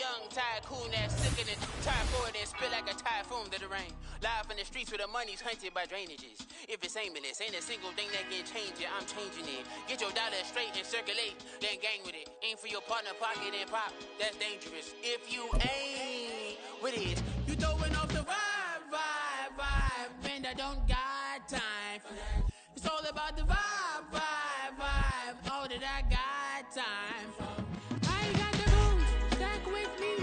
young tycoon that's sick and typhoid and spit like a typhoon to the rain. Live in the streets where the money's hunted by drainages. If it's aimless, ain't a single thing that can change it. I'm changing it. Get your dollar straight and circulate, then gang with it. Aim for your partner, pocket and pop. That's dangerous. If you ain't with it, you throwing off the vibe. And I don't got time for that. It's all about the vibe. All that I got time for. I ain't got the booze, stack with me.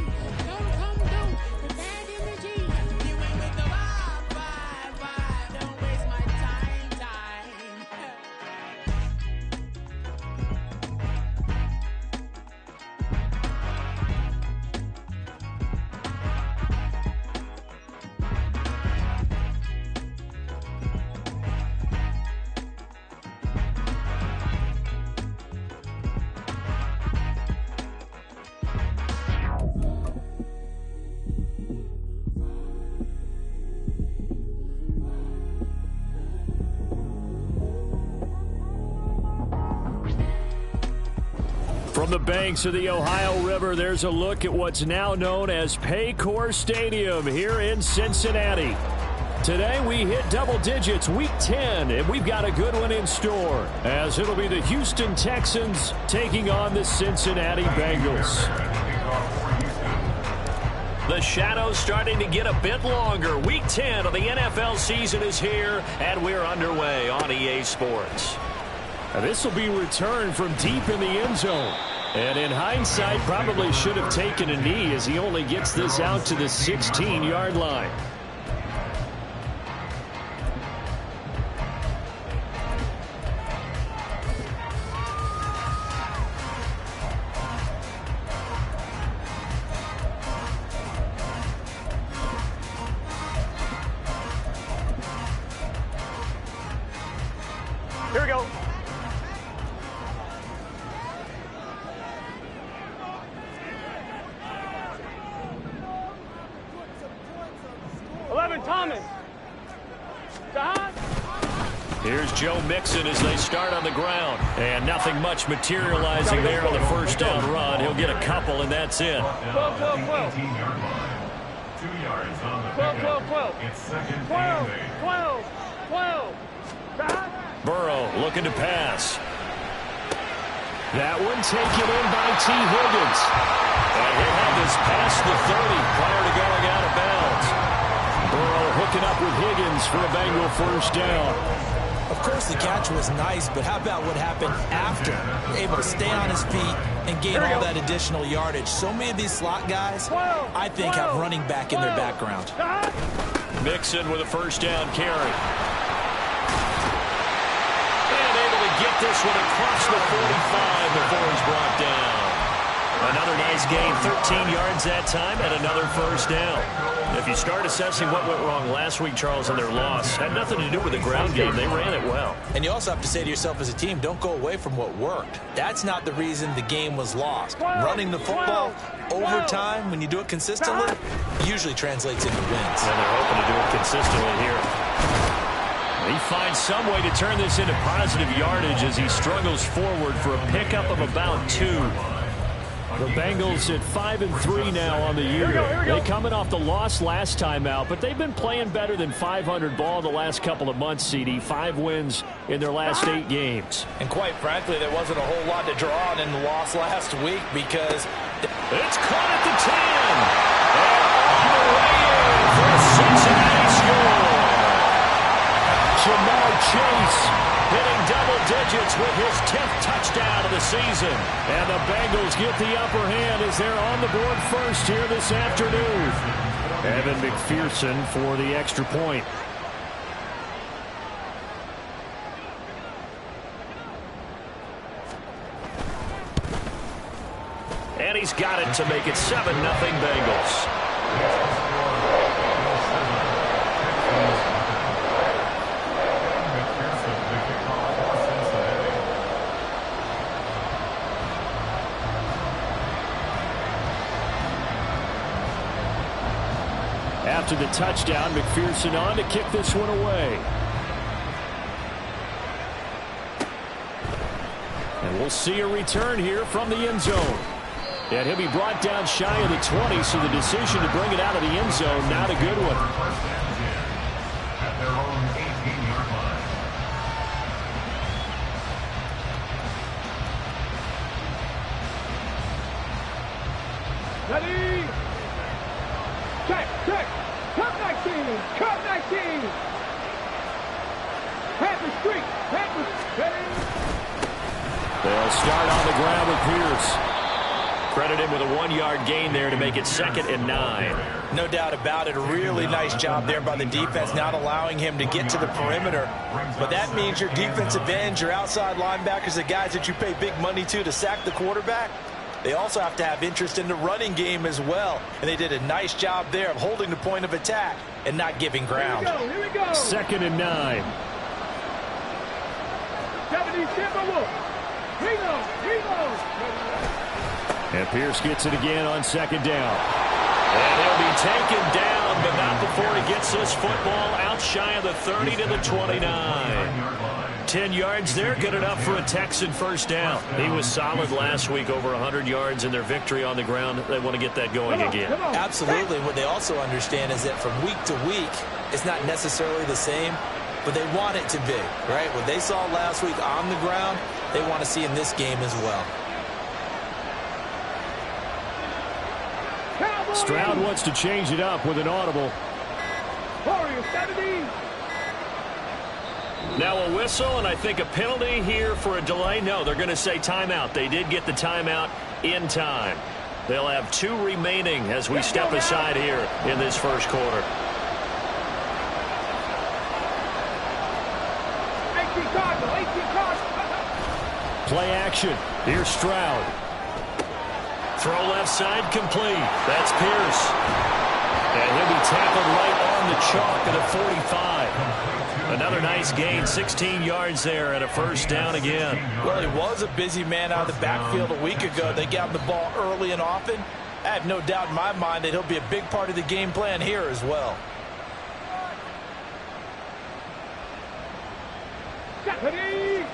Don't come through with bad energy. You ain't with the vibe. Don't waste my time. From the banks of the Ohio River, there's a look at what's now known as Paycor Stadium here in Cincinnati. Today we hit double digits, week 10, and we've got a good one in store, as it'll be the Houston Texans taking on the Cincinnati Bengals. The shadow's starting to get a bit longer. Week 10 of the NFL season is here, and we're underway on EA Sports. Now, this will be returned from deep in the end zone. And in hindsight, probably should have taken a knee as he only gets this out to the 16-yard line. Here we go. Thomas. Here's Joe Mixon as they start on the ground. And nothing much materializing there on the first down run. He'll get a couple, and that's it. 12. 2 yards on the 12. It's second 12. Burrow looking to pass. That one taken in by T. Higgins. And he'll have this past the 30 prior to going out of bounds. Burrow hooking up with Higgins for a Bengal first down. Of course, the catch was nice, but how about what happened after? Able to stay on his feet and gain all that additional yardage. So many of these slot guys, I think, have running back in their background. Mixon with a first down carry. And able to get this one across the 45 before he's brought down. Another nice gain, 13 yards that time, and another first down. If you start assessing what went wrong last week, Charles, in their loss, had nothing to do with the ground game. They ran it well. And you also have to say to yourself as a team, don't go away from what worked. That's not the reason the game was lost. Running the football over time, when you do it consistently, usually translates into wins. And they're hoping to do it consistently here. He finds some way to turn this into positive yardage as he struggles forward for a pickup of about 2. The Bengals at 5-3 now on the year. They coming off the loss last time out, but they've been playing better than 500 ball the last couple of months, CD. 5 wins in their last 8 games. And quite frankly, there wasn't a whole lot to draw on in the loss last week because it's caught at the 10. And on the way in for a Cincinnati score. Jamar Chase hitting double digits with his 10th touchdown of the season. And the Bengals get the upper hand as they're on the board first here this afternoon. Evan McPherson for the extra point. And he's got it to make it 7-0 Bengals. After the touchdown, McPherson on to kick this one away. And we'll see a return here from the end zone. And he'll be brought down shy of the 20, so the decision to bring it out of the end zone, not a good one. At their own 18-yard line. Ready? Check, check. Cut 19. Cut 19. Panther Street. Panther. Ready? They'll start on the ground with Pierce. Credit him with a 1-yard gain there to make it 2nd and 9. No doubt about it. A really nice job there by the defense, not allowing him to get to the perimeter. But that means your defensive ends, your outside linebackers, the guys that you pay big money to sack the quarterback, they also have to have interest in the running game as well. And they did a nice job there of holding the point of attack and not giving ground. Here we go. 2nd and 9. 70 Timberwolves. Reload. Reload. And Pierce gets it again on 2nd down. And he'll be taken down, but not before he gets this football out shy of the 30 to the 29. 10 yards there, good enough for a Texan first down. He was solid last week, over 100 yards in their victory on the ground. They want to get that going again. Absolutely. What they also understand is that from week to week, it's not necessarily the same, but they want it to be, right? What they saw last week on the ground, they want to see in this game as well. Stroud wants to change it up with an audible. Warriors 70. Now a whistle, and I think a penalty here for a delay. No, they're going to say timeout. They did get the timeout in time. They'll have 2 remaining as we step aside here in this first quarter. 18 Cardinal. 18 Cardinal. Play action. Here's Stroud. Throw left side complete. That's Pierce. And he'll be tackled right on the chalk at a 45. Another nice gain, 16 yards there and a first down again. Well, he was a busy man out of the backfield a week ago. They got him the ball early and often. I have no doubt in my mind that he'll be a big part of the game plan here as well. Ready?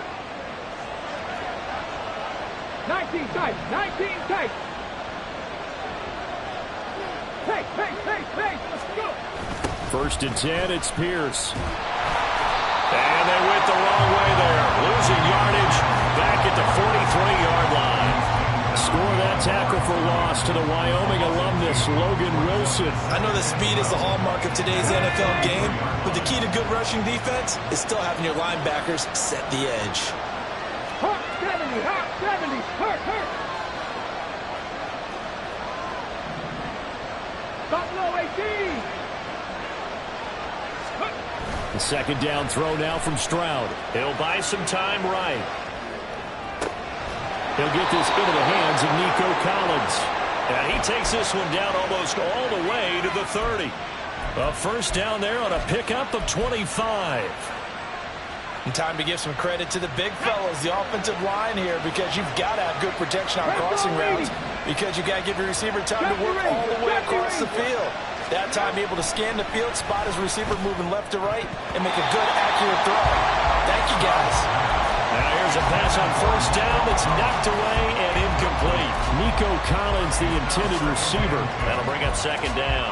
19 tight. 19 tight. Hey, hey, hey, hey, let's go. 1st and 10, it's Pierce. And they went the wrong way there. Losing yardage back at the 43-yard line. Score that tackle for loss to the Wyoming alumnus, Logan Wilson. I know that speed is the hallmark of today's NFL game, but the key to good rushing defense is still having your linebackers set the edge. Hurt 70, hurt 70, hurt, hurt. Buffalo 18. The 2nd down throw now from Stroud. He'll buy some time right. He'll get this into the hands of Nico Collins. And he takes this one down almost all the way to the 30. A first down there on a pickup of 25. And time to give some credit to the big fellas, the offensive line here, because you've got to have good protection on crossing routes, because you've got to give your receiver time to work all the way across the field. That time able to scan the field, spot his receiver moving left to right, and make a good, accurate throw. Thank you, guys. Now here's a pass on first down that's knocked away and incomplete. Nico Collins, the intended receiver. That'll bring up 2nd down.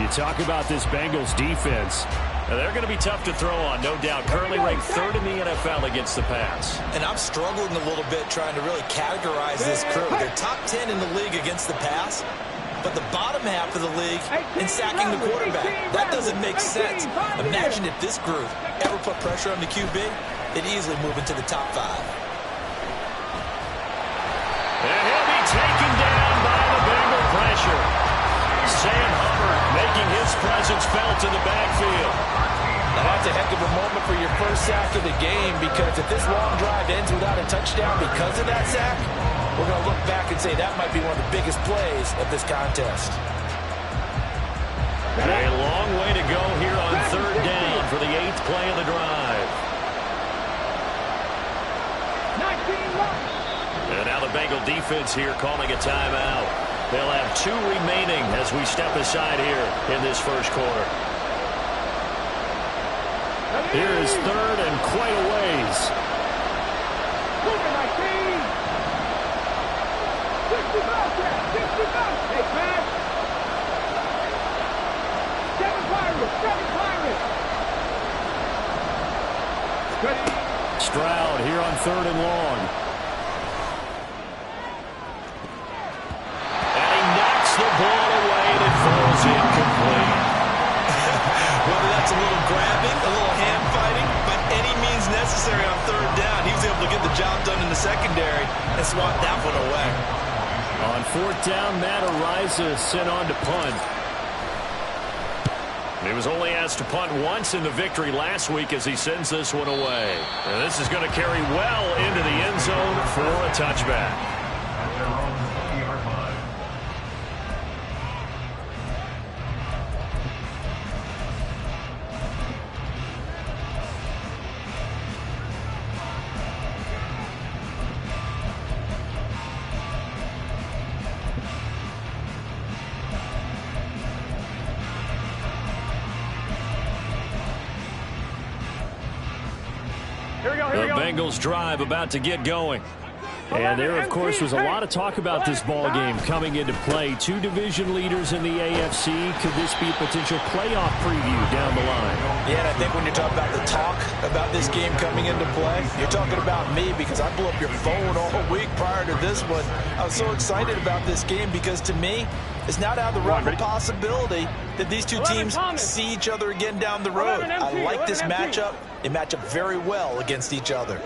You talk about this Bengals defense. Now, they're going to be tough to throw on, no doubt. Currently ranked 3rd in the NFL against the pass. And I'm struggling a little bit trying to really categorize this crew. They're top 10 in the league against the pass, but the bottom half of the league in sacking the quarterback. That doesn't make sense. Imagine if this group ever put pressure on the QB, they'd easily move into the top 5. And he'll be taken down by the Bengal pressure. Sam Hubbard making his presence felt in the backfield. Now that's a heck of a moment for your first sack of the game, because if this long drive ends without a touchdown because of that sack, we're going to look back and say that might be one of the biggest plays of this contest. A long way to go here on 3rd down for the 8th play of the drive. 19 And now the Bengal defense here calling a timeout. They'll have 2 remaining as we step aside here in this first quarter. Here is 3rd and quite a ways. 19. Hey, man. 7 Pirates. 7 Pirates. Stroud here on 3rd and long. And he knocks the ball away and it falls incomplete. Whether that's a little grabbing, a little hand fighting, by any means necessary on 3rd down, he was able to get the job done in the secondary and swat that one away. On 4th down, Matt Ariza sent on to punt. He was only asked to punt once in the victory last week as he sends this one away. And this is going to carry well into the end zone for a touchback. At their own 20-yard line. The Bengals drive about to get going. And there, of course, was a lot of talk about this ball game coming into play. 2 division leaders in the AFC. Could this be a potential playoff preview down the line? Yeah, and I think when you're talking about the talk about this game coming into play, you're talking about me because I blew up your phone all week prior to this one. I was so excited about this game because, to me, it's not out of the realm of possibility that these two teams see each other again down the road. I like this matchup. They match up very well against each other.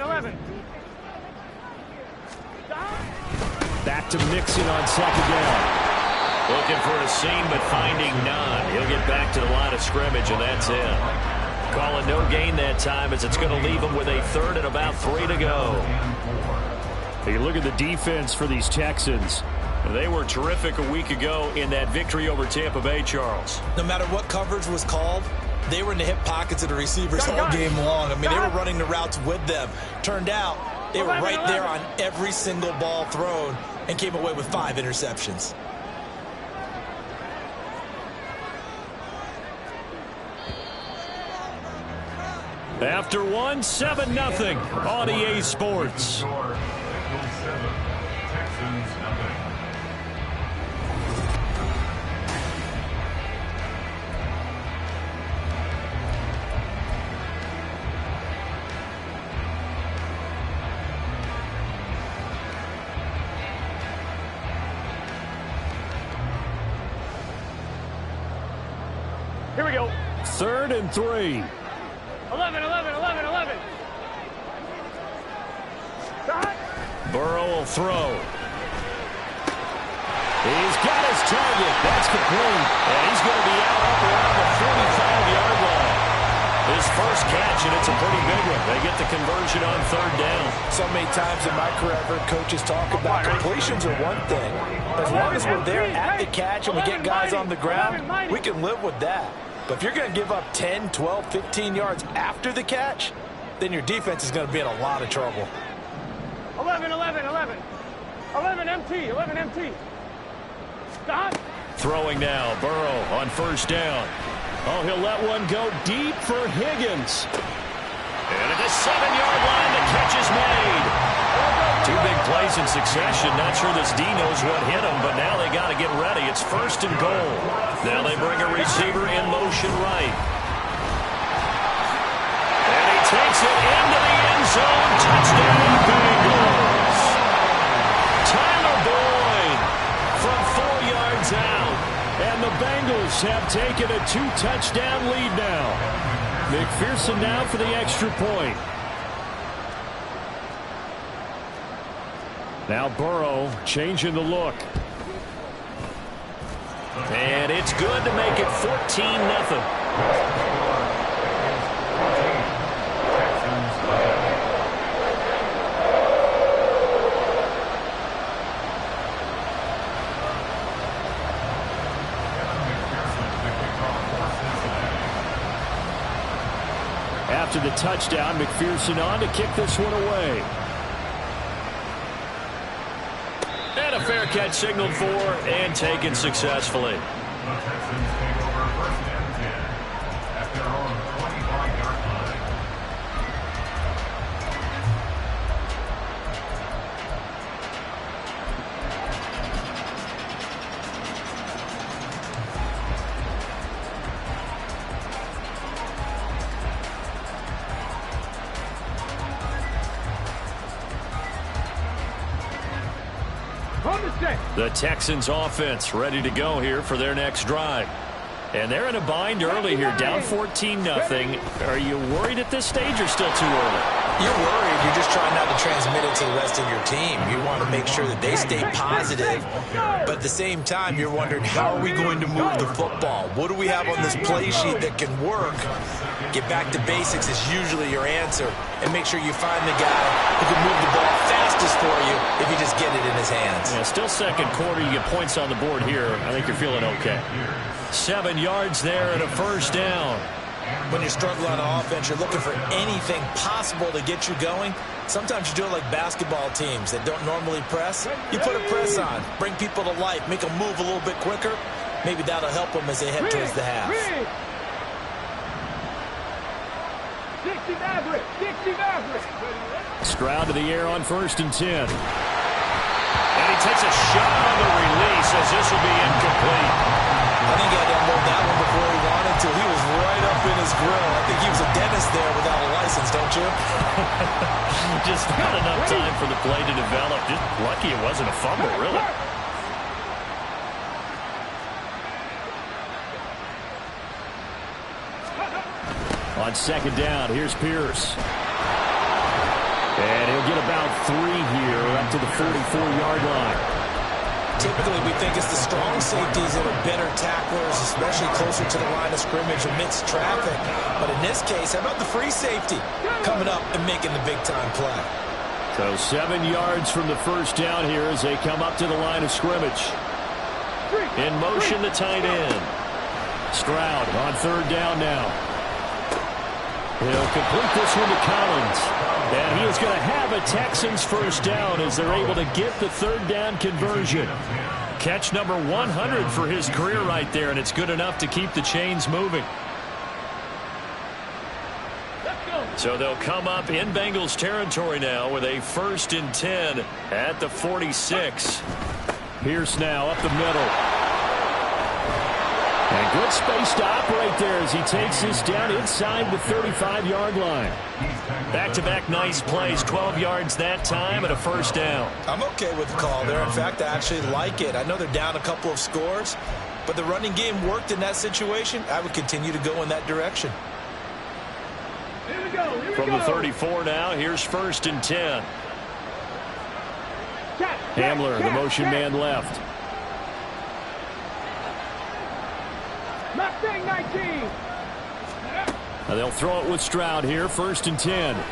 11. Back to Mixon on 2nd down. Looking for a seam, but finding none. He'll get back to the line of scrimmage, and that's it. Calling no gain that time as it's going to leave him with a 3rd and about 3 to go. Hey, look at the defense for these Texans. They were terrific a week ago in that victory over Tampa Bay, Charles. No matter what coverage was called, they were in the hip pockets of the receivers all game long. I mean, they were running the routes with them. Turned out, they were right there on every single ball thrown and came away with 5 interceptions. After one, 7-0 on EA Sports. Score, Bengals 7, Texans nothing. Here we go. 3rd and 3. 11. Burrow will throw. He's got his target. That's complete. And he's going to be out up around the 45-yard line. His first catch, and it's a pretty big one. They get the conversion on 3rd down. So many times in my career, I've heard coaches talk about completions are one thing. As long as we're there at the catch and we get guys on the ground, we can live with that. But if you're going to give up 10, 12, 15 yards after the catch, then your defense is going to be in a lot of trouble. 11 MT. Stop. Throwing now, Burrow on 1st down. Oh, he'll let one go deep for Higgins. And at the 7-yard line, the catch is made. 2 big plays in succession. Not sure this D knows what hit him, but now they got to get ready. It's 1st and goal. Now they bring a receiver in motion right. And he takes it into the end zone. Touchdown, Bengals. Tyler Boyd from 4 yards out. And the Bengals have taken a 2-touchdown lead now. McPherson now for the extra point. Now Burrow changing the look. And it's good to make it 14-0. After the touchdown, McPherson on to kick this one away. And a fair catch signaled for and taken successfully. The Texans take over 1st and 10 at their own 25-yard line. The Texans offense ready to go here for their next drive. And they're in a bind early here, down 14-0. Are you worried at this stage or still too early? You're worried. You're just trying not to transmit it to the rest of your team. You want to make sure that they stay positive. But at the same time, you're wondering, how are we going to move the football? What do we have on this play sheet that can work? Get back to basics is usually your answer. And make sure you find the guy who can move the ball fastest for you if you just get it in his hands. Yeah, still second quarter. You get points on the board here. I think you're feeling okay. 7 yards there and a first down. When you're struggling on offense, you're looking for anything possible to get you going. Sometimes you do it like basketball teams that don't normally press. You put a press on, bring people to life, make them move a little bit quicker. Maybe that'll help them as they head towards the half. 60 Maverick, 60 Maverick. Stroud to the air on 1st and 10. And he takes a shot on the release as this will be incomplete. I think he had to unload that one before he wanted to. He was right up in his grill. I think he was a dentist there without a license, don't you? Just not enough time for the play to develop. Just lucky it wasn't a fumble, really. On 2nd down, here's Pierce. And he'll get about 3 here up to the 44-yard line. Typically, we think it's the strong safeties that are better tacklers, especially closer to the line of scrimmage amidst traffic. But in this case, how about the free safety coming up and making the big-time play? So 7 yards from the first down here as they come up to the line of scrimmage. In motion, the tight end. Stroud on 3rd down now. He'll complete this one to Collins. And he is going to have a Texans first down as they're able to get the 3rd down conversion. Catch number 100 for his career right there, and it's good enough to keep the chains moving. So they'll come up in Bengals territory now with a 1st and 10 at the 46. Pierce now up the middle. And good space to operate there as he takes this down inside the 35-yard line. Back-to-back nice plays, 12 yards that time and a first down. I'm okay with the call there. In fact, I actually like it. I know they're down a couple of scores, but the running game worked in that situation. I would continue to go in that direction. Here we go. From the 34 now, here's 1st and 10. Hamler, the motion man left. Mustang 19. Now they'll throw it with Stroud here, 1st and 10. The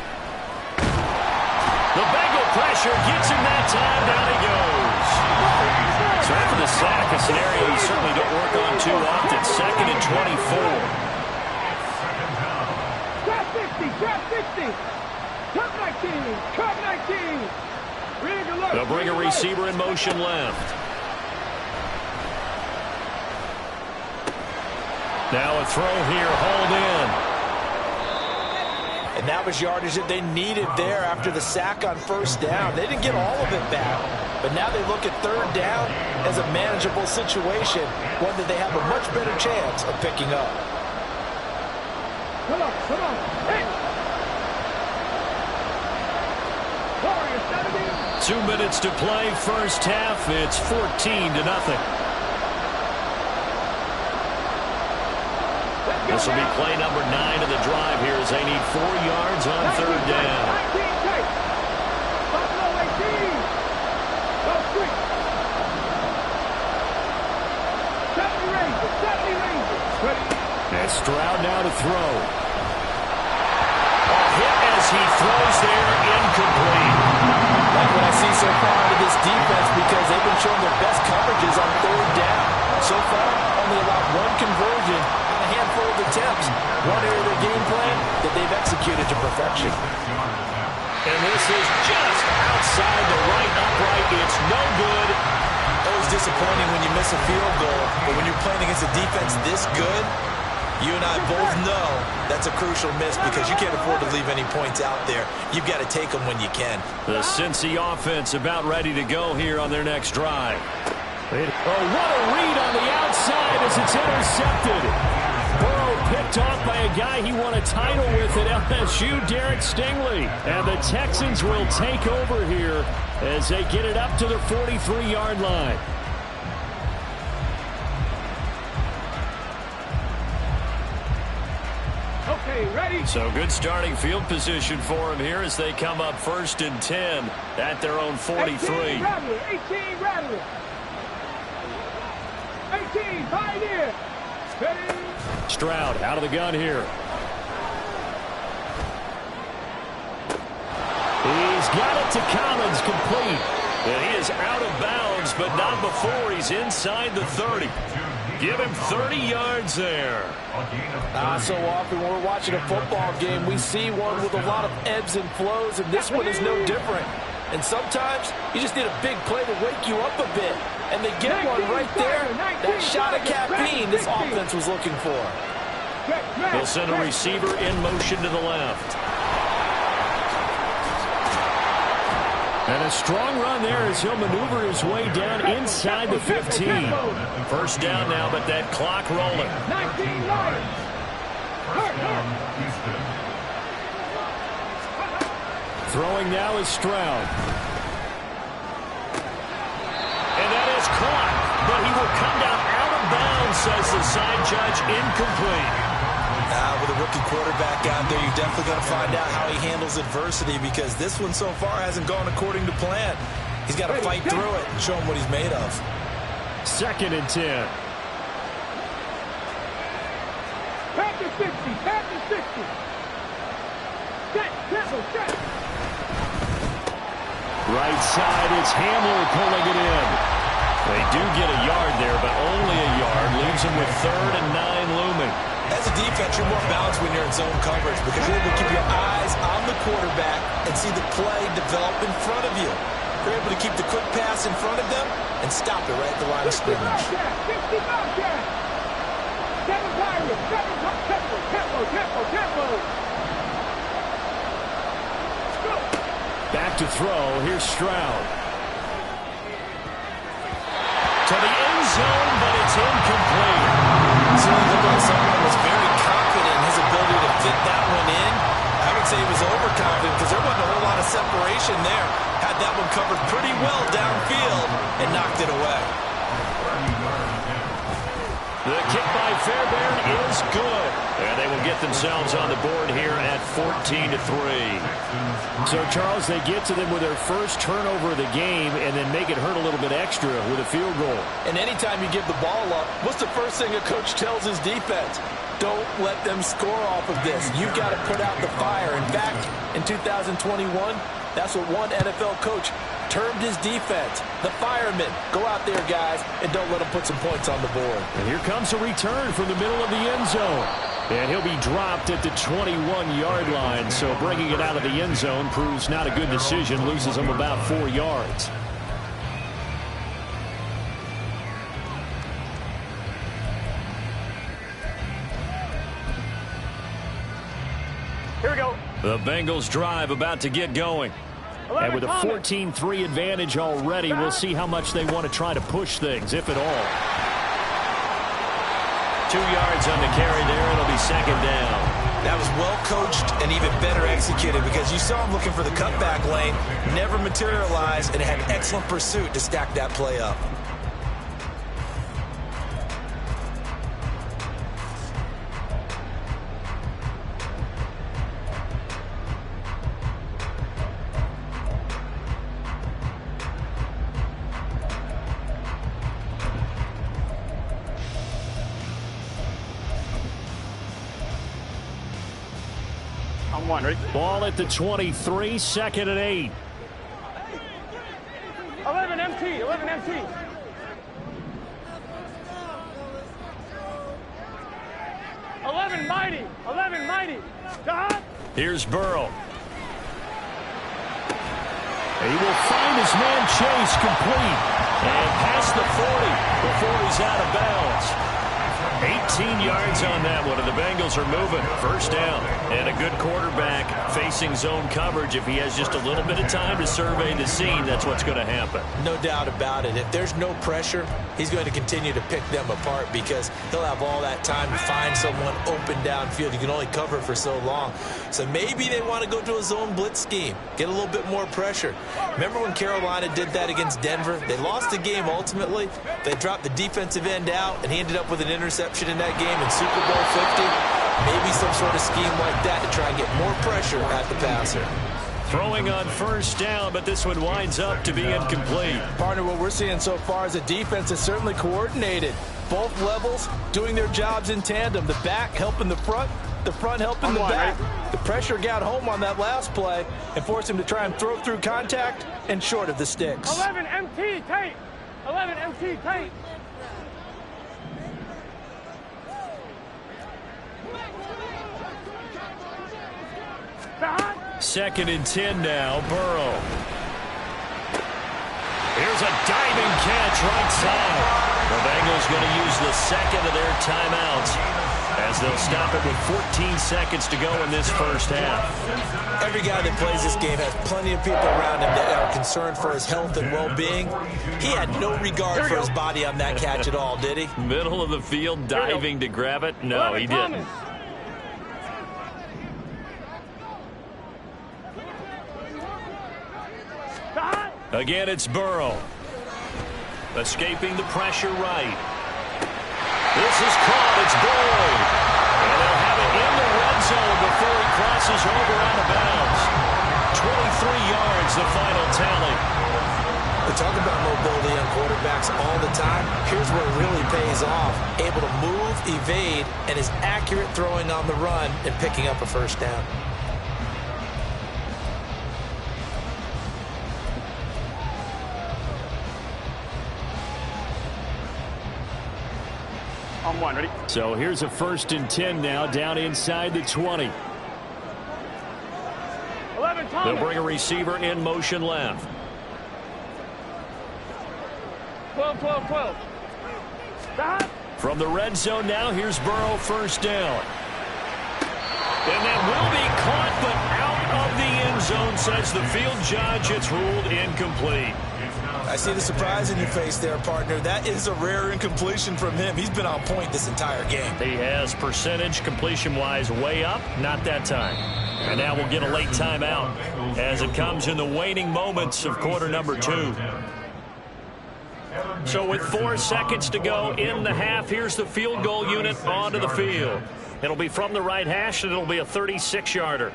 Bengal pressure gets him that time. Down he goes. So after the sack, a scenario you certainly don't work on too often. 2nd and 24. Trap 60, trap 60. Trap 19, trap 19. They'll bring a receiver in motion left. Now a throw here, hauled in. And that was yardage that they needed there after the sack on 1st down. They didn't get all of it back, but now they look at 3rd down as a manageable situation, one that they have a much better chance of picking up. Come on, come on. Hey. 2 minutes to play, first half. It's 14-0. This will be play number 9 of the drive here as they need 4 yards on 3rd down. And Stroud now to throw. A hit as he throws there, incomplete. Like what I see so far out of this defense, because they've been showing their best coverages on 3rd down. So far, only allowed 1 conversion on a handful of attempts. One area of their game plan that they've executed to perfection. And this is just outside the right upright. It's no good. Always disappointing when you miss a field goal, but when you're playing against a defense this good, you and I both know that's a crucial miss because you can't afford to leave any points out there. You've got to take them when you can. The Cincy offense about ready to go here on their next drive. Oh, what a read on the outside as it's intercepted. Burrow picked off by a guy he won a title with at LSU, Derek Stingley. And the Texans will take over here as they get it up to the 43-yard line. Okay, ready? So good starting field position for him here as they come up 1st and 10 at their own 43. 18 Rattler. 18 Pioneer. Steady. Stroud out of the gun here. He's got it to Collins, complete. And he is out of bounds, but not before he's inside the 30. Give him 30 yards there. So often when we're watching a football game, we see one with a lot of ebbs and flows, and this one is no different. And sometimes you just need a big play to wake you up a bit. And they get one right there. That shot of caffeine this offense was looking for. They'll send a receiver in motion to the left. And a strong run there as he'll maneuver his way down inside the 15. First down now, but that clock rolling. 19 Lions. Throwing now is Stroud. And that is caught, but he will come down out of bounds, says the side judge, incomplete. With a rookie quarterback out there, you're definitely going to find out how he handles adversity, because this one so far hasn't gone according to plan. He's got to fight through it and show him what he's made of. 2nd and 10. Panther 60. Set. Right side, it's Hamler pulling it in. They do get a yard there, but only a yard. Leaves them with 3rd and 9 looming. As a defense, you're more balanced when you're in zone coverage because you're able to keep your eyes on the quarterback and see the play develop in front of you. You're able to keep the quick pass in front of them and stop it right at the line of scrimmage. 60 Bobcat. 7 Pirates. 7 tempo. Back to throw. Here's Stroud. To the end zone, but it's incomplete. So it looked like someone was very confident in his ability to fit that one in. I would say he was overconfident because there wasn't a whole lot of separation there. Had that one covered pretty well downfield and knocked it away. The kick by Fairbairn is good. And they will get themselves on the board here at 14-3. So, Charles, they get to them with their first turnover of the game and then make it hurt a little bit extra with a field goal. And anytime you give the ball up, what's the first thing a coach tells his defense? Don't let them score off of this. You've got to put out the fire. In fact, in 2021, that's what one NFL coach termed his defense, the firemen. Go out there, guys, and don't let them put some points on the board. And here comes a return from the middle of the end zone. And he'll be dropped at the 21-yard line. So bringing it out of the end zone proves not a good decision. Loses him about 4 yards. Here we go. The Bengals drive about to get going. And with a 14-3 advantage already, we'll see how much they want to try to push things, if at all. 2 yards on the carry there. It'll be 2nd down. That was well coached and even better executed because you saw him looking for the cutback lane, never materialized, and had excellent pursuit to stack that play up. Ball at the 23, 2nd and 8. 11 MT. 11 mighty. Stop. Here's Burrow. He will find his man Chase complete. And past the 40 before he's out of bounds. 18 yards on that one, and the Bengals are moving. First down. And a good quarterback facing zone coverage. If he has just a little bit of time to survey the scene, that's what's going to happen. No doubt about it. If there's no pressure, he's going to continue to pick them apart because he'll have all that time to find someone open downfield. You can only cover for so long. So maybe they want to go to a zone blitz scheme, get a little bit more pressure. Remember when Carolina did that against Denver? They lost the game ultimately. They dropped the defensive end out, and he ended up with an interception in that game in Super Bowl 50. Maybe some sort of scheme like that to try and get more pressure at the passer. Throwing on first down, but this one winds up to be incomplete. Partner, what we're seeing so far is a defense that's certainly coordinated. Both levels doing their jobs in tandem. The back helping the front helping the back. The pressure got home on that last play and forced him to try and throw through contact and short of the sticks. 11 MT tape. 11 MT tape. Second and 10 now, Burrow. Here's a diving catch right side. The Bengals going to use the second of their timeouts as they'll stop it with 14 seconds to go in this first half. Every guy that plays this game has plenty of people around him that are concerned for his health and well-being. He had no regard for his body on that catch at all, did he? Middle of the field, diving to grab it? No, he didn't. Again, it's Burrow. Escaping the pressure right. This is caught. It's Boyd. And they'll have it in the red zone before he crosses over out of bounds. 23 yards, the final tally. We talk about mobility on quarterbacks all the time. Here's where it really pays off. Able to move, evade, and is accurate throwing on the run and picking up a first down. On one, ready? So here's a first and 10 now, down inside the 20. 11 Thomas. They'll bring a receiver in motion left. 12, 12, 12. Stop. From the red zone now, here's Burrow, first down. And that will be caught, but out of the end zone, says the field judge. It's ruled incomplete. I see the surprise in your face there, partner. That is a rare incompletion from him. He's been on point this entire game. He has percentage completion-wise way up, not that time. And now we'll get a late timeout as it comes in the waning moments of quarter number 2. So with 4 seconds to go in the half, here's the field goal unit onto the field. It'll be from the right hash, and it'll be a 36-yarder.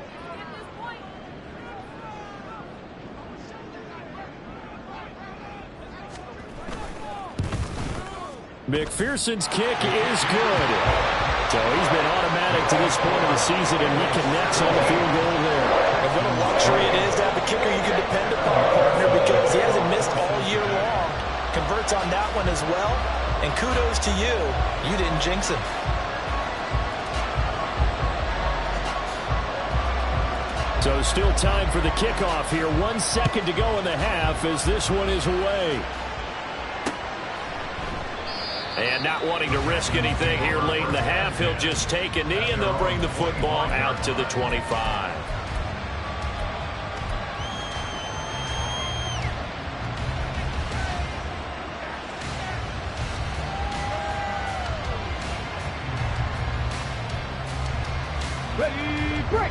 McPherson's kick is good. So he's been automatic to this point of the season, and he connects on the field goal there. And what a luxury it is to have a kicker you can depend upon, partner, because he hasn't missed all year long. Converts on that one as well. And kudos to you. You didn't jinx him. So still time for the kickoff here. 1 second to go in the half as this one is away. And not wanting to risk anything here late in the half, he'll just take a knee, and they'll bring the football out to the 25.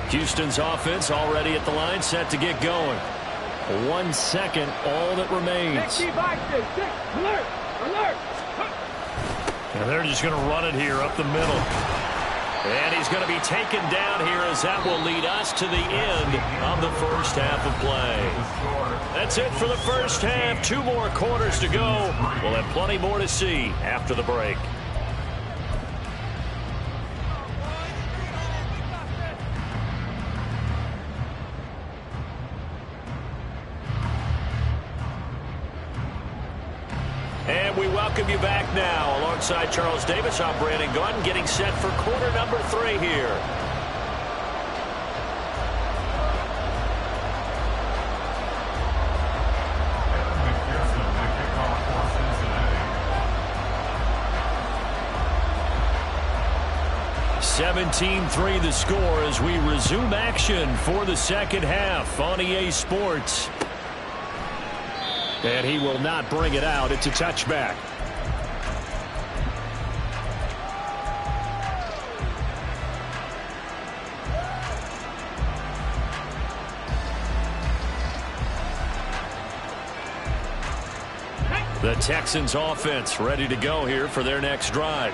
Houston's offense already at the line, set to get going. 1 second, all that remains. Alert! Alert! And they're just going to run it here up the middle. And he's going to be taken down here as that will lead us to the end of the first half of play. That's it for the first half. 2 more quarters to go. We'll have plenty more to see after the break. And we welcome you back now. Alongside Charles Davis, I'm Brandon Gunn, getting set for quarter number 3 here. 17-3 the score as we resume action for the second half on EA Sports. And he will not bring it out. It's a touchback. The Texans offense ready to go here for their next drive.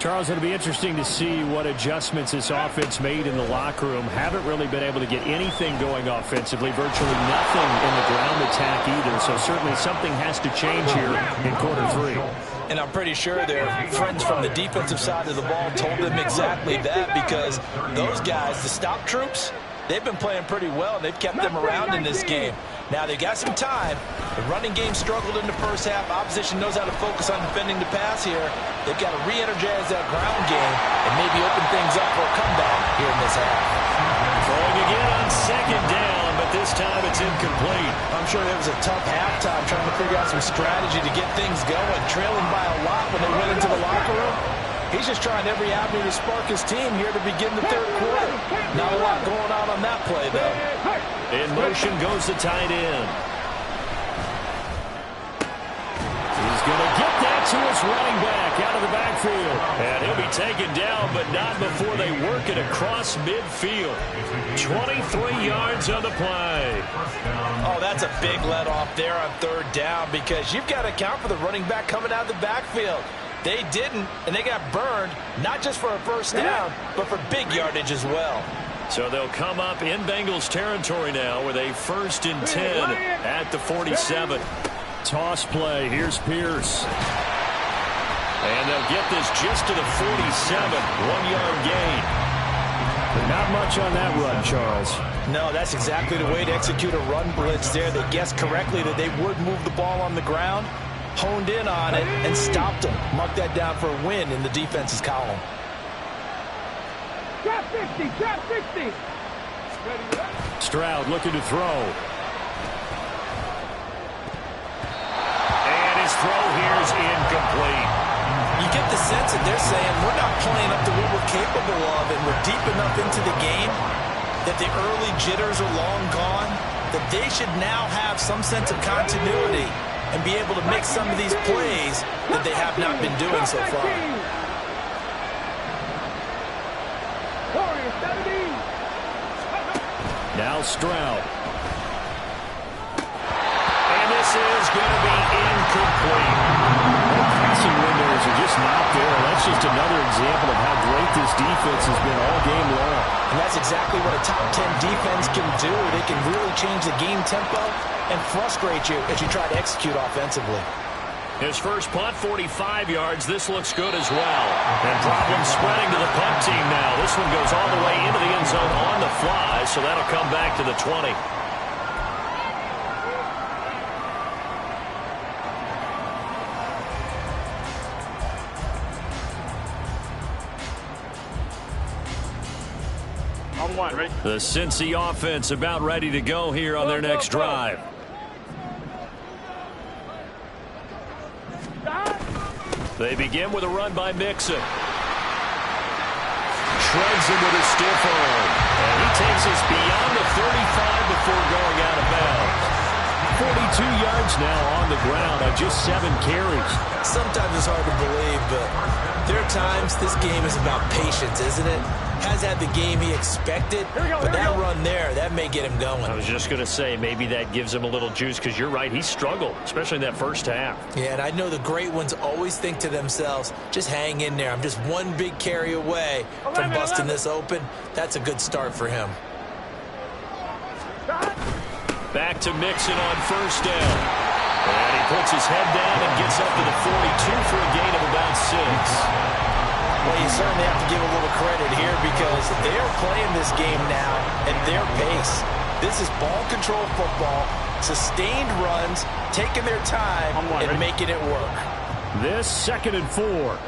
Charles, it'll be interesting to see what adjustments this offense made in the locker room. Haven't really been able to get anything going offensively, virtually nothing in the ground attack either. So certainly something has to change here in quarter three. And I'm pretty sure their friends from the defensive side of the ball told them exactly that, because those guys, the stop troops, they've been playing pretty well. They've kept them around in this game. Now, they got some time. The running game struggled in the first half. Opposition knows how to focus on defending the pass here. They've got to re-energize that ground game and maybe open things up for a comeback here in this half. Throwing again on second down, but this time it's incomplete. I'm sure it was a tough halftime trying to figure out some strategy to get things going. Trailing by a lot when they went into the locker room. He's just trying every avenue to spark his team here to begin the third quarter. Not a lot going on that play, though. In motion goes the tight end. He's going to get that to his running back out of the backfield. And he'll be taken down, but not before they work it across midfield. 23 yards on the play. Oh, that's a big let off there on third down, because you've got to account for the running back coming out of the backfield. They didn't, and they got burned, not just for a first down, but for big yardage as well. So they'll come up in Bengals territory now with a 1st and 10 at the 47. Toss play. Here's Pierce. And they'll get this just to the 47. 1-yard gain. Not much on that run, Charles. No, that's exactly the way to execute a run blitz there. They guessed correctly that they would move the ball on the ground, honed in on it, and stopped them. Mark that down for a win in the defense's column. Drop 60, drop 60. Stroud looking to throw. And his throw here is incomplete. You get the sense that they're saying we're not playing up to what we're capable of, and we're deep enough into the game that the early jitters are long gone, that they should now have some sense of continuity and be able to make some of these plays that they have not been doing so far. Now Stroud. And this is going to be incomplete. The passing windows are just not there. That's just another example of how great this defense has been all game long. And that's exactly what a top 10 defense can do. They can really change the game tempo and frustrate you as you try to execute offensively. His first punt, 45 yards. This looks good as well. And problems spreading to the punt team now. This one goes all the way into the end zone on the fly, so that'll come back to the 20. The Cincy offense about ready to go here on their next drive. They begin with a run by Mixon. Shreds him with a stiff arm. And he takes us beyond the 35 before going out of bounds. 42 yards now on the ground on just 7 carries. Sometimes it's hard to believe, but there are times this game is about patience, isn't it? Has had the game he expected, but that run there, that may get him going. I was just going to say, maybe that gives him a little juice, because you're right, he struggled, especially in that first half. Yeah, and I know the great ones always think to themselves, just hang in there. I'm just one big carry away from busting this open. That's a good start for him. Back to Mixon on first down. And he puts his head down and gets up to the 42 for a gain of about 6. Well, you certainly have to give a little credit here, because they're playing this game now at their pace. This is ball control football, sustained runs, taking their time and making it work. This 2nd and 4.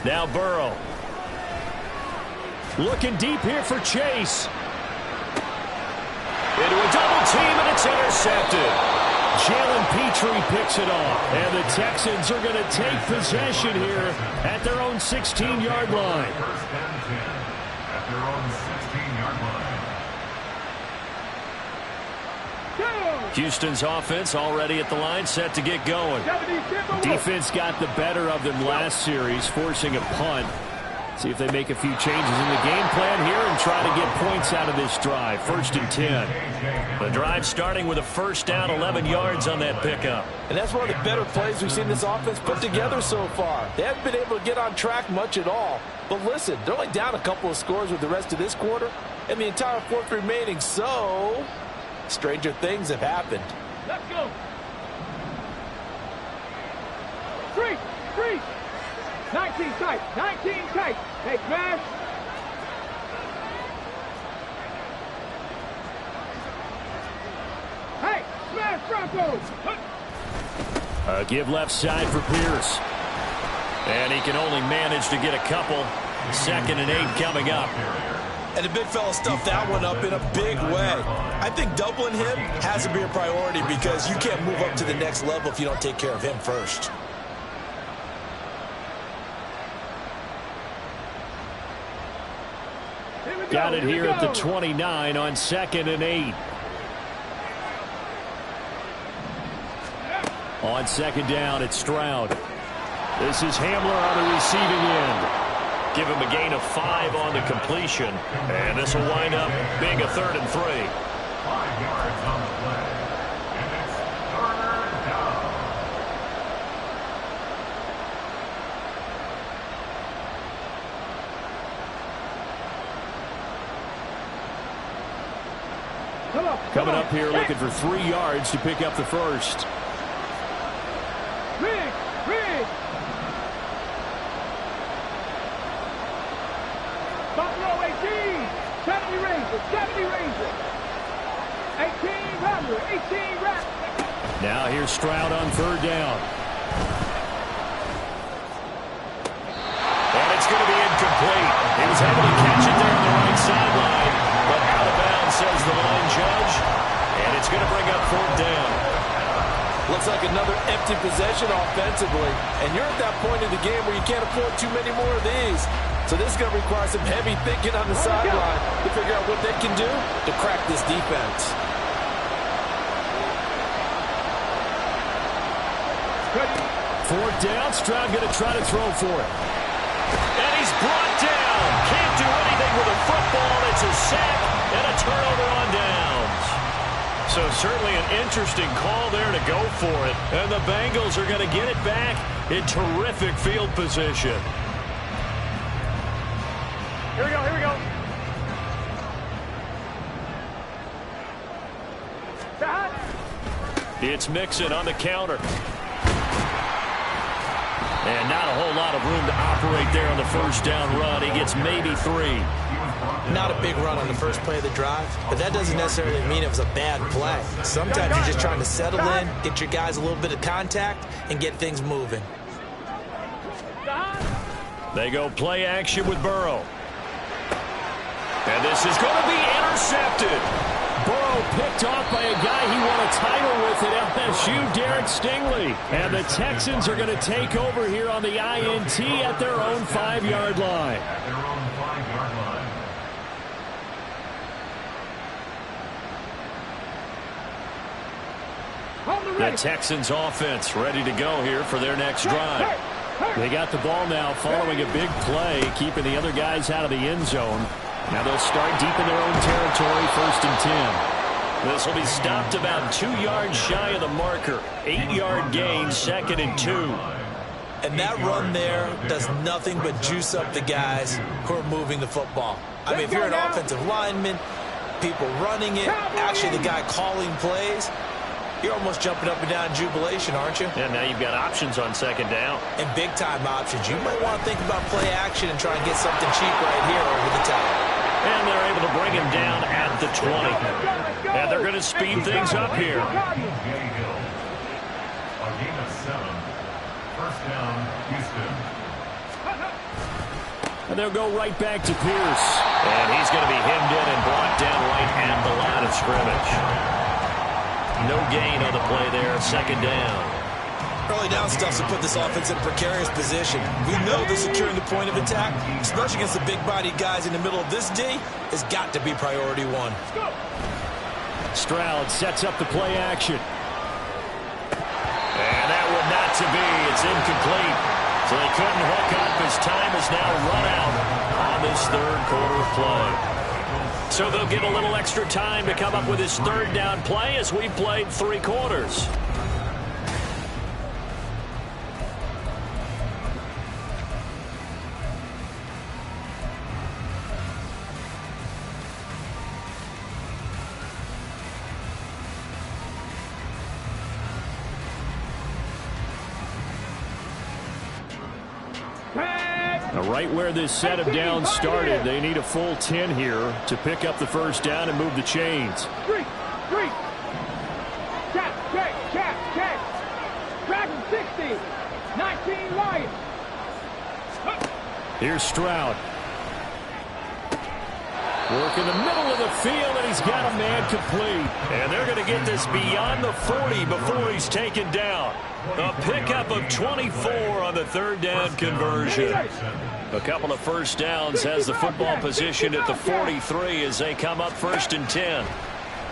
Now Burrow. Looking deep here for Chase. Into a double team, and it's It's intercepted. Jalen Petrie picks it off. And the Texans are going to take possession here at their own 16-yard line. First and 10 at their own 16-yard line. Houston's offense already at the line, set to get going. Defense got the better of them last series, forcing a punt. See if they make a few changes in the game plan here and try to get points out of this drive. 1st and 10. The drive starting with a first down, 11 yards on that pickup. And that's one of the better plays we've seen this offense put together so far. They haven't been able to get on track much at all. But listen, they're only down a couple of scores with the rest of this quarter and the entire fourth remaining. So, stranger things have happened. Let's go. Three. 19 tight. Hey, smash. Hey, smash Broncos. Give left side for Pierce. And he can only manage to get a couple. 2nd and 8 coming up. And the big fella stuffed that one up in a big way. I think doubling him has to be a priority because you can't move up to the next level if you don't take care of him first. Got it here at the 29 on 2nd and 8. On 2nd down, it's Stroud. This is Hamler on the receiving end. Give him a gain of 5 on the completion. And this will wind up being a 3rd and 3. 5 yards on the play. And it's 3rd down. Coming up here looking for 3 yards to pick up the first. Rig. Buffalo 18. 70 Rangers. 18 Hammer. 18 Rap. Now here's Stroud on 3rd down. And it's going to be incomplete. He was able to catch it there on the right sideline, but out of bounds, says the line judge. And it's going to bring up 4th down. Looks like another empty possession offensively. And you're at that point in the game where you can't afford too many more of these. So this is going to require some heavy thinking on the sideline to figure out what they can do to crack this defense. Fourth down, Stroud going to try to throw for it. And he's brought down. Can't do anything with a football. It's a sack and a turnover on downs. So certainly an interesting call there to go for it. And the Bengals are going to get it back in terrific field position. Here we go. It's Mixon on the counter. And not a whole lot of room to operate there on the first down run. He gets maybe 3. Not a big run on the first play of the drive, but that doesn't necessarily mean it was a bad play. Sometimes you're just trying to settle in, get your guys a little bit of contact, and get things moving. They go play action with Burrow. And this is going to be intercepted. Burrow picked off by a guy he won a title with at LSU, Derek Stingley. And the Texans are going to take over here on the INT at their own 5-yard line. At their own 5-yard line. The Texans offense ready to go here for their next drive. They got the ball now following a big play, keeping the other guys out of the end zone. Now they'll start deep in their own territory, 1st and 10. This will be stopped about 2 yards shy of the marker. 8-yard gain, 2nd and 2. And that run there does nothing but juice up the guys who are moving the football. I mean, if you're an offensive lineman, people running it, actually the guy calling plays, you're almost jumping up and down in jubilation, aren't you? And now you've got options on 2nd down. And big-time options. You might want to think about play action and try and get something cheap right here over the top. And they're able to bring him down at the 20. And they're going to speed things up here. A gain of 7. First down, Houston. And they'll go right back to Pierce. And he's going to be hemmed in and brought down right at the line of scrimmage. No gain on the play there. Second down. Early down stuff to put this offense in a precarious position. We know that securing the point of attack, especially against the big-bodied guys in the middle of this D, has got to be priority one. Stroud sets up the play action. And that one not to be. It's incomplete. So they couldn't hook up. His time is now run out on this third quarter of play. So they'll get a little extra time to come up with his third down play as we played 3 quarters. Right where this set of downs started, they need a full 10 here to pick up the first down and move the chains. Street. Check. Dragon 60. 19 Lions. Here's Stroud. Work in the middle of the field, and he's got a man complete. And they're going to get this beyond the 40 before he's taken down. A pickup of 24 on the third down conversion. A couple of first downs has the football position at the 43 as they come up 1st and 10.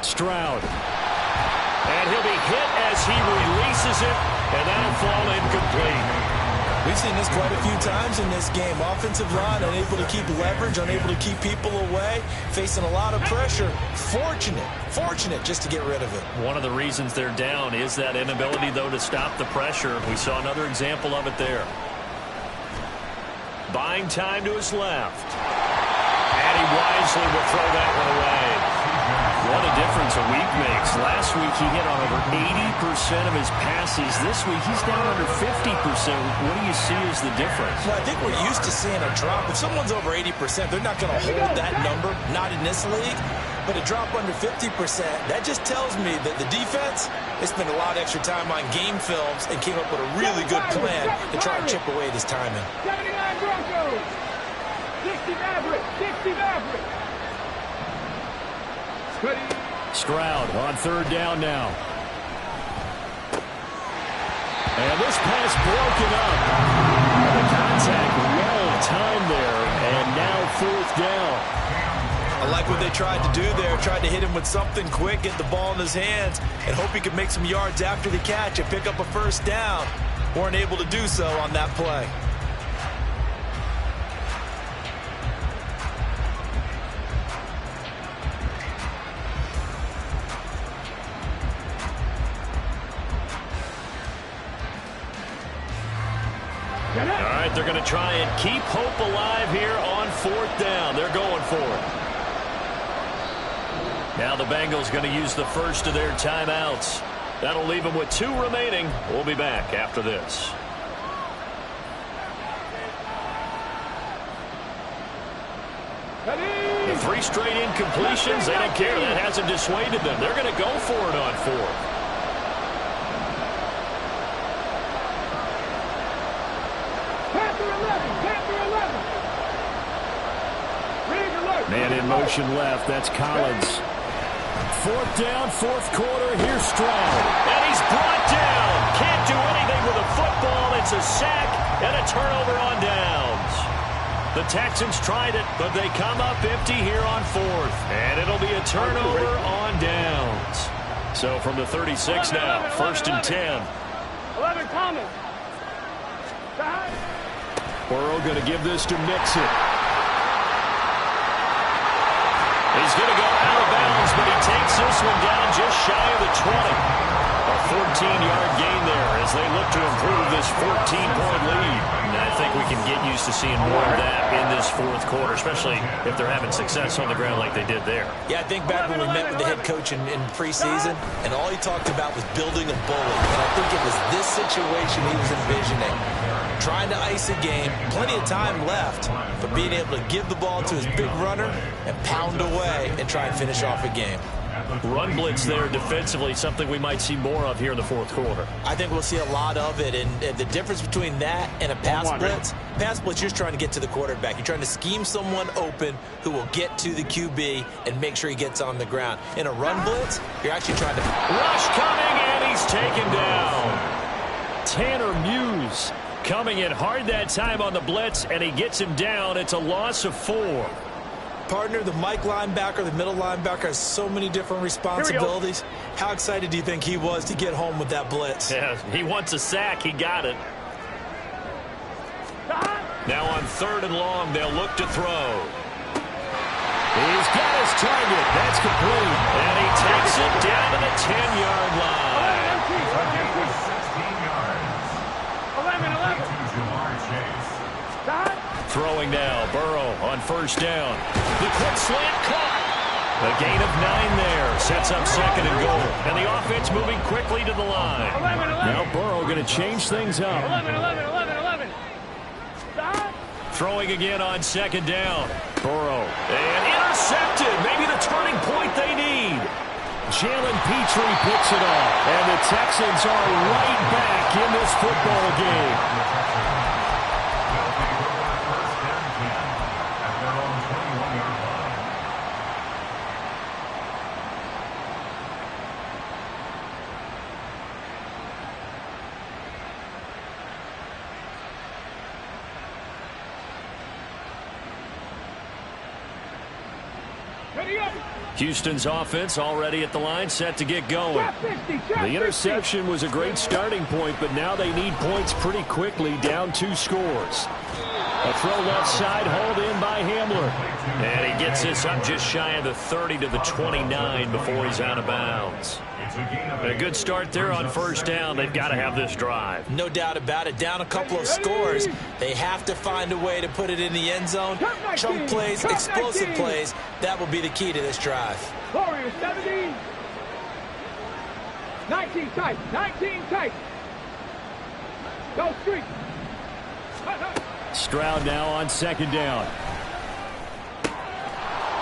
Stroud. And he'll be hit as he releases it, and that'll fall incomplete. We've seen this quite a few times in this game. Offensive line unable to keep leverage, unable to keep people away, facing a lot of pressure. Fortunate just to get rid of it. One of the reasons they're down is that inability, though, to stop the pressure. We saw another example of it there. Buying time to his left. And he wisely will throw that one away. What a difference a week makes. Last week he hit on over 80% of his passes. This week he's down under 50%. What do you see as the difference? Well, I think we're used to seeing a drop. If someone's over 80%, they're not going to hold that number, not in this league. But a drop under 50%, that just tells me that the defense, they spent a lot of extra time on game films and came up with a really good plan to try and chip away at his timing. 79 Broncos. 60 Maverick. Stroud on third down now. And this pass broken up. The contact well timed there, and now 4th down. I like what they tried to do there. Tried to hit him with something quick, get the ball in his hands, and hope he could make some yards after the catch and pick up a first down. Weren't able to do so on that play. All right, they're going to try and keep hope alive here on 4th down. They're going for it. Now the Bengals going to use the first of their timeouts. That'll leave them with 2 remaining. We'll be back after this. The 3 straight incompletions, they don't care. That hasn't dissuaded them. They're going to go for it on 4th. Man in motion left. That's Collins. 4th down, 4th quarter. Here's Stroud. And he's brought down. Can't do anything with a football. It's a sack and a turnover on downs. The Texans tried it, but they come up empty here on 4th. And it'll be a turnover on downs. So from the 36 now, 1st and 10. 11 Thomas. Burrow going to give this to Mixon. He's going to go out of bounds, but he takes this one down just shy of the 20. A 14-yard gain there as they look to improve this 14-point lead. And I think we can get used to seeing more of that in this 4th quarter, especially if they're having success on the ground like they did there. Yeah, I think back when we met with the head coach in preseason, and all he talked about was building a bully. And I think it was this situation he was envisioning. Trying to ice a game, plenty of time left, but being able to give the ball to his big runner and pound away and try and finish off a game. Run blitz there defensively, something we might see more of here in the fourth quarter. I think we'll see a lot of it, and the difference between that and a pass blitz, you're just trying to get to the quarterback. You're trying to scheme someone open who will get to the QB and make sure he gets on the ground. In a run blitz, you're actually trying to... Rush coming, and he's taken down. Tanner Muse coming in hard that time on the blitz, and he gets him down. It's a loss of 4. Partner, the Mike linebacker, the middle linebacker has so many different responsibilities. How excited do you think he was to get home with that blitz? Yeah, he wants a sack. He got it. Now on 3rd and long, they'll look to throw. He's got his target. That's complete. And he takes it down to the 10-yard line. 16 yards. 11. Throwing now, Burrow on 1st down. The quick slant caught. A gain of 9 there. Sets up 2nd and goal. And the offense moving quickly to the line. 11. Now Burrow going to change things up. 11. Throwing again on 2nd down. Burrow. And intercepted. Maybe the turning point they need. Jalen Petrie picks it off. And the Texans are right back in this football game. Houston's offense already at the line, set to get going. The interception was a great starting point, but now they need points pretty quickly, down 2 scores. A throw left side, hauled in by Hamler. And he gets this up just shy of the 30 to the 29 before he's out of bounds. A good start there on 1st down. They've got to have this drive. No doubt about it. Down a couple of scores. They have to find a way to put it in the end zone. Chunk plays, explosive plays. That will be the key to this drive. Warriors 17. 19 tight. Go street. Stroud now on 2nd down.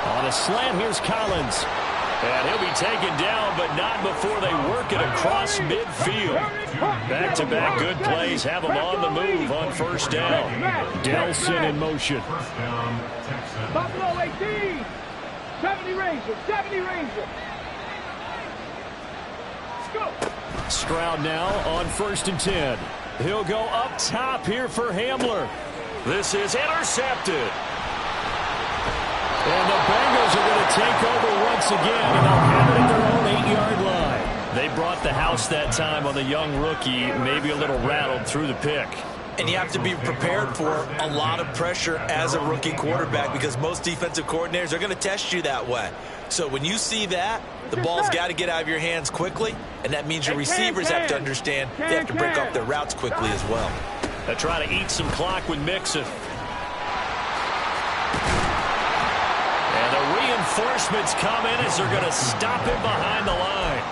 On a slant, here's Collins. And he'll be taken down, but not before they work it across midfield. Back-to-back good plays have them on the move on 1st down. Delson in motion. Buffalo 18. 70 Rangers. Go. Stroud now on 1st and 10. He'll go up top here for Hamler. This is intercepted. And the Bengals are going to take over once again, and they'll have it at their own 8-yard line. They brought the house that time on the young rookie, maybe a little rattled through the pick. And you have to be prepared for a lot of pressure as a rookie quarterback because most defensive coordinators are going to test you that way. So when you see that, the ball's got to get out of your hands quickly, and that means your receivers have to understand they have to break up their routes quickly as well. They try to eat some clock with Mixon. And the reinforcements come in as they're going to stop him behind the line.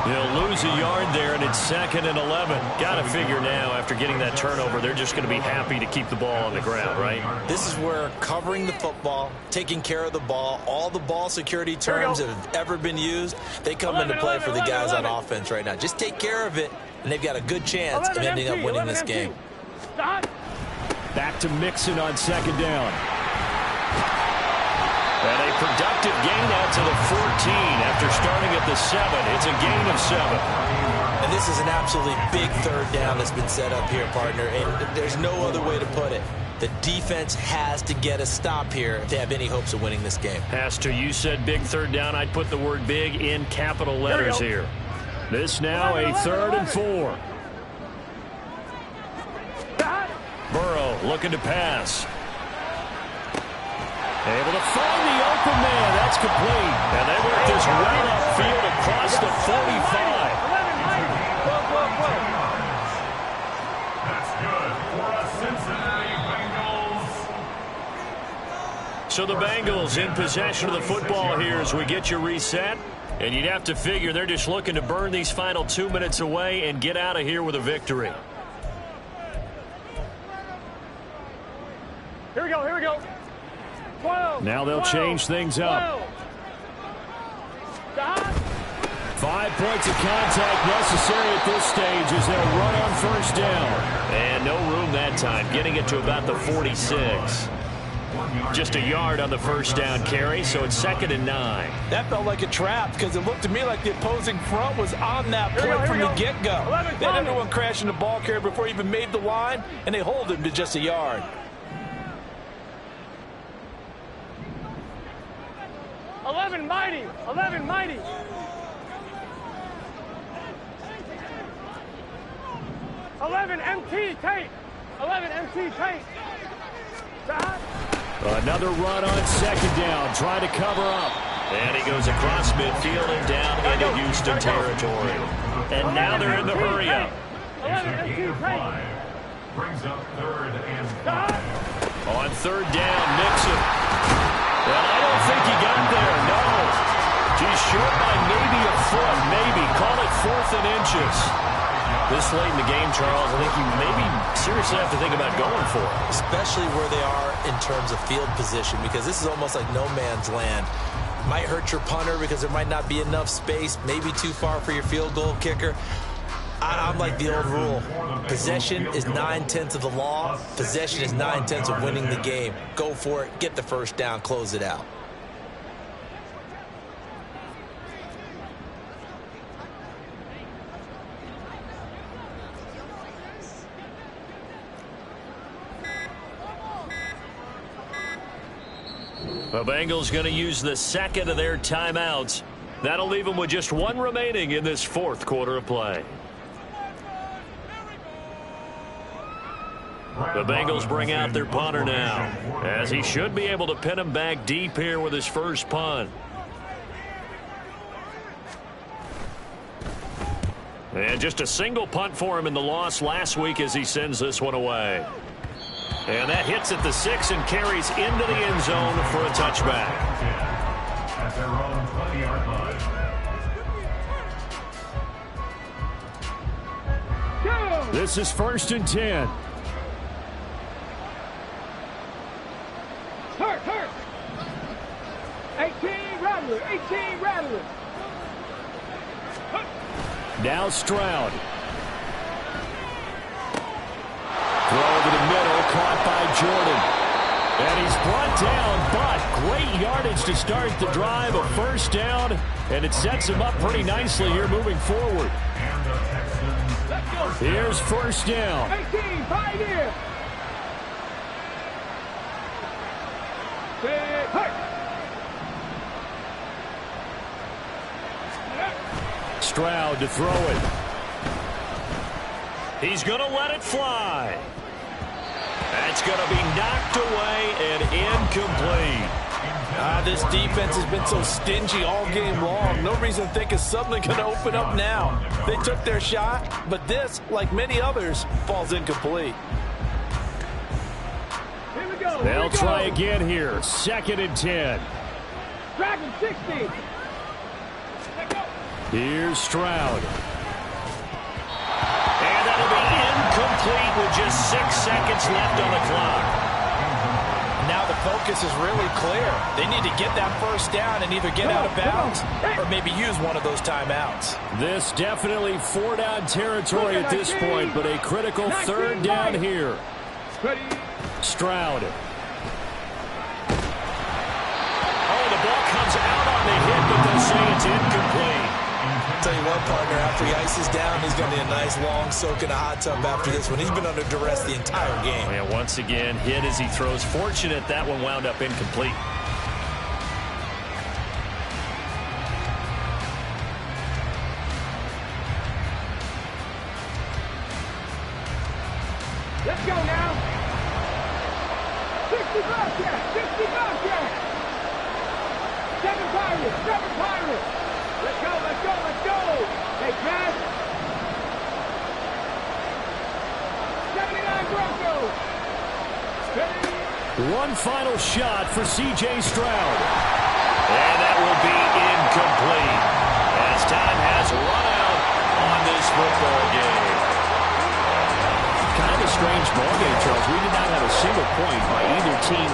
He'll lose a yard there, and it's 2nd and 11. Got to figure now, after getting that turnover, they're just going to be happy to keep the ball on the ground, right? This is where covering the football, taking care of the ball, all the ball security terms that have ever been used, they come into play for the guys on offense right now. Just take care of it, and they've got a good chance of ending up winning this game. Back to Mixon on 2nd down. And a productive gain out to the 14 after starting at the 7. It's a gain of 7. And this is an absolutely big 3rd down that's been set up here, partner. And there's no other way to put it. The defense has to get a stop here if they have any hopes of winning this game. Has to. You said big 3rd down. I'd put the word big in capital letters here. This now a 3rd and 4. Burrow looking to pass. Able to find the open man. That's complete. And they work this right upfield across the 45. That's good for a Cincinnati Bengals. So the Bengals in possession of the football here as we get you reset. And you'd have to figure they're just looking to burn these final 2 minutes away and get out of here with a victory. Here we go. 12, now they'll change things up. 12. 5 points of contact necessary at this stage as they'll run on first down. And no room that time, getting it to about the 46. Just a yard on the first down carry, so it's 2nd and 9. That felt like a trap because it looked to me like the opposing front was on that play from the get-go. They had everyone crashing the ball carrier before he even made the line, and they hold him to just a yard. Mighty. 11 mighty. MT tape. 11 MT tape. Another run on 2nd down. Try to cover up. And he goes across midfield and down into Houston territory. And now they're in the hurry-up. 11 MT tape. Brings up 3rd and 5. On 3rd down, Nixon. Well, I don't think he got there, no. He's short by maybe a foot, maybe. Call it 4th and inches. This late in the game, Charles, I think you maybe seriously have to think about going for it. Especially where they are in terms of field position, because this is almost like no man's land. Might hurt your punter because there might not be enough space, maybe too far for your field goal kicker. I'm like the old rule. Possession is 9/10 of the law. Possession is 9/10 of winning the game. Go for it, get the first down, close it out. The Bengals going to use the 2nd of their timeouts. That'll leave them with just 1 remaining in this 4th quarter of play. The Bengals bring out their punter now, as he should be able to pin him back deep here with his first punt. And just a single punt for him in the loss last week as he sends this one away. And that hits at the 6 and carries into the end zone for a touchback. At their own 20-yard line. This is 1st and 10. Hurt. 18 Rattler. Now Stroud. Throw over the middle, caught by Jordan. And he's brought down, but great yardage to start the drive, a first down, and it sets him up pretty nicely here moving forward. Here's first down. 18, Pioneer. Stroud to throw it. He's going to let it fly. That's going to be knocked away and incomplete. This defense has been so stingy all game long. No reason to think it's suddenly going to open up now. They took their shot, but this, like many others, falls incomplete. Here we go. They'll try again here. 2nd and 10. Dragon 60. Here's Stroud. And that'll be incomplete with just 6 seconds left on the clock. Now the focus is really clear. They need to get that first down and either get out of bounds or maybe use one of those timeouts. This definitely 4-down territory at this point, but a critical 3rd down here. Stroud. Oh, the ball comes out on the hit, but they'll say it's incomplete. Tell you what, partner, after he ices down, he's going to need a nice long soak in a hot tub after this one. He's been under duress the entire game. And once again, hit as he throws. Fortunate that one wound up incomplete. Let's go now. 60 Bobcat. 60 Bobcat. 7 Pirates. 7 Pirates. Let's go. Hey, Brad. 79 Broncos. One final shot for C.J. Stroud. And that will be incomplete as time has run out on this football game. Kind of a strange ball game, Charles. We did not have a single point by either team.